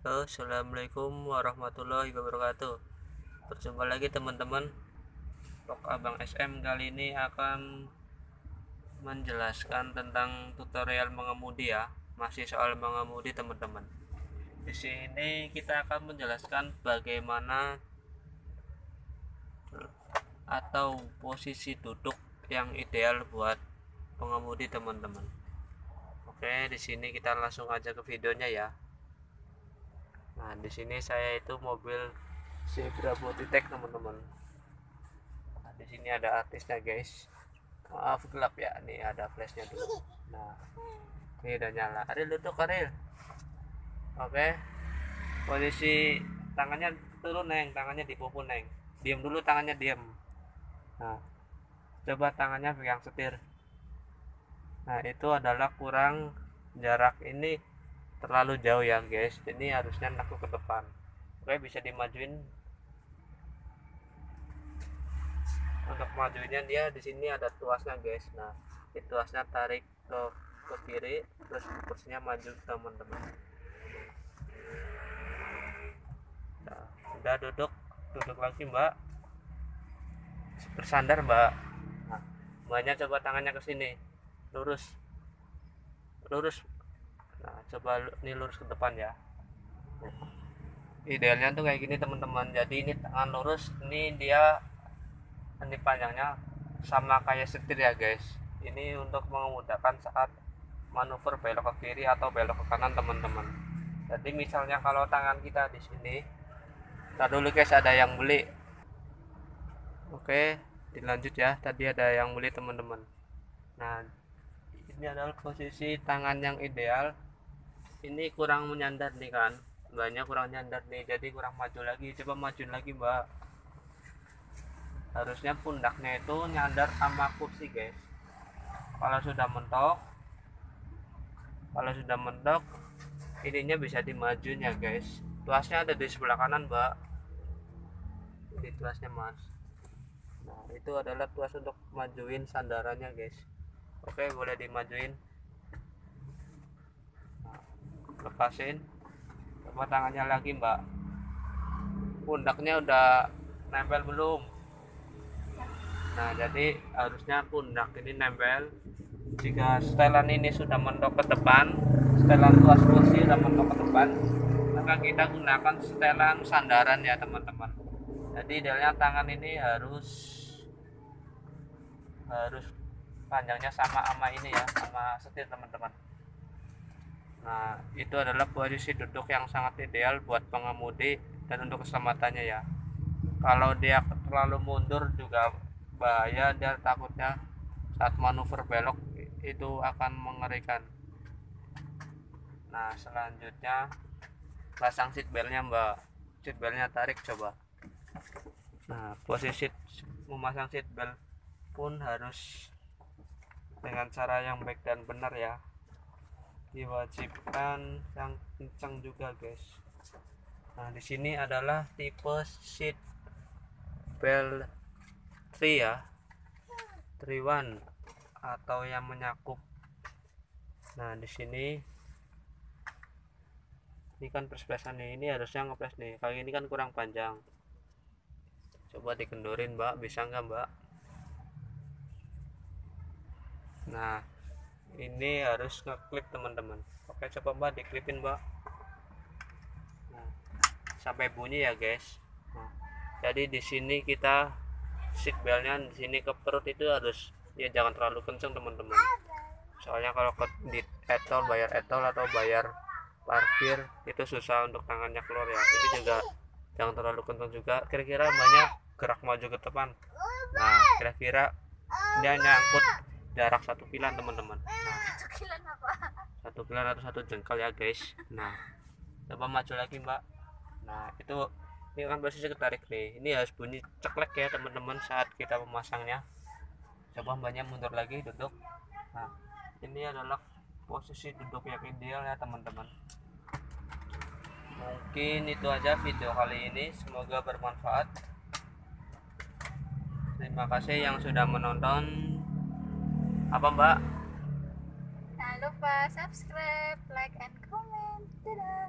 Halo, assalamualaikum warahmatullahi wabarakatuh. Berjumpa lagi teman-teman. Vlog Abang SM kali ini akan menjelaskan tentang tutorial mengemudi ya. Masih soal mengemudi teman-teman. Di sini kita akan menjelaskan bagaimana atau posisi duduk yang ideal buat pengemudi teman-teman. Oke, di sini kita langsung aja ke videonya ya. Nah, di sini saya itu mobil Zebra Bodytech teman-teman. Nah, di sini ada artisnya guys. Maaf gelap ya, nih ada flashnya dulu. Nah, ini udah nyala. Ariel duduk Ariel. Oke, posisi tangannya turun neng, tangannya dipupun neng. Diam dulu tangannya diam. Nah, coba tangannya pegang setir. Nah, itu adalah kurang jarak ini terlalu jauh ya guys. Jadi harusnya aku ke depan. Oke, bisa dimajuin. Untuk majuinnya dia di sini ada tuasnya guys. Nah, di tuasnya tarik ke kiri, terus kursinya maju teman-teman. Nah, udah duduk lagi mbak, bersandar mbak. Nah, mbaknya coba tangannya ke sini, lurus. Nah, coba ini lurus ke depan ya. Idealnya tuh kayak gini teman-teman. Jadi ini tangan lurus, ini dia ini panjangnya sama kayak setir ya guys. Ini untuk memudahkan saat manuver belok ke kiri atau belok ke kanan teman-teman. Jadi misalnya kalau tangan kita di sini, nah dulu guys ada yang beli. Oke, dilanjut ya. Tadi ada yang beli teman-teman. Nah, ini adalah posisi tangan yang ideal. Ini kurang menyandar nih kan, mbaknya kurang nyandar nih, jadi kurang maju lagi. Coba majuin lagi mbak. Harusnya pundaknya itu nyandar sama kursi guys. Kalau sudah mentok ininya bisa dimajuin ya guys. Tuasnya ada di sebelah kanan mbak, ini tuasnya mas. Nah, itu adalah tuas untuk majuin sandarannya guys. Oke, boleh dimajuin. Nah, lepasin, coba tangannya lagi mbak. Pundaknya udah nempel belum? Nah, jadi harusnya pundak ini nempel. Jika setelan ini sudah mentok ke depan, setelan tuas kursi sudah mentok ke depan, maka kita gunakan setelan sandaran ya teman-teman. Jadi idealnya tangan ini harus panjangnya sama ini ya, sama setir teman-teman. Nah, itu adalah posisi duduk yang sangat ideal buat pengemudi dan untuk keselamatannya ya. Kalau dia terlalu mundur juga bahaya, dia takutnya saat manuver belok itu akan mengerikan. Nah, selanjutnya pasang seatbeltnya mbak. Seatbeltnya tarik coba. Nah, posisi memasang seatbelt pun harus dengan cara yang baik dan benar ya. Diwajibkan yang kencang juga guys. Nah, di sini adalah tipe seat belt 3 ya, 3-1 atau yang menyakup. Nah, di sini ini kan press-pressan nih, ini harusnya ngepres nih. Kali ini kan kurang panjang. Coba dikendorin mbak, bisa nggak mbak? Nah, ini harus ngeklip teman-teman. Oke, coba mbak diklipin mbak. Nah, sampai bunyi ya guys. Nah, jadi di sini kita seat beltnya di sini ke perut itu harus ya jangan terlalu kenceng teman-teman. Soalnya kalau di etol, bayar etol atau bayar parkir itu susah untuk tangannya keluar ya. Ini juga jangan terlalu kenceng juga. Kira-kira banyak gerak maju ke depan. Nah, kira-kira dia nyangkut jarak 1 pilan teman-teman. Nah, 1 pilan apa? 1 pilan atau 1 jengkal ya guys. Nah, coba maju lagi mbak. Nah, itu ini kan posisi ketarik nih. Ini harus bunyi ceklek ya teman-teman saat kita memasangnya. Coba mbaknya mundur lagi, duduk. Nah, ini adalah posisi duduk yang ideal ya teman-teman. Mungkin itu aja video kali ini, semoga bermanfaat. Terima kasih yang sudah menonton. Apa mbak? Jangan lupa subscribe, like, and comment. Dadah.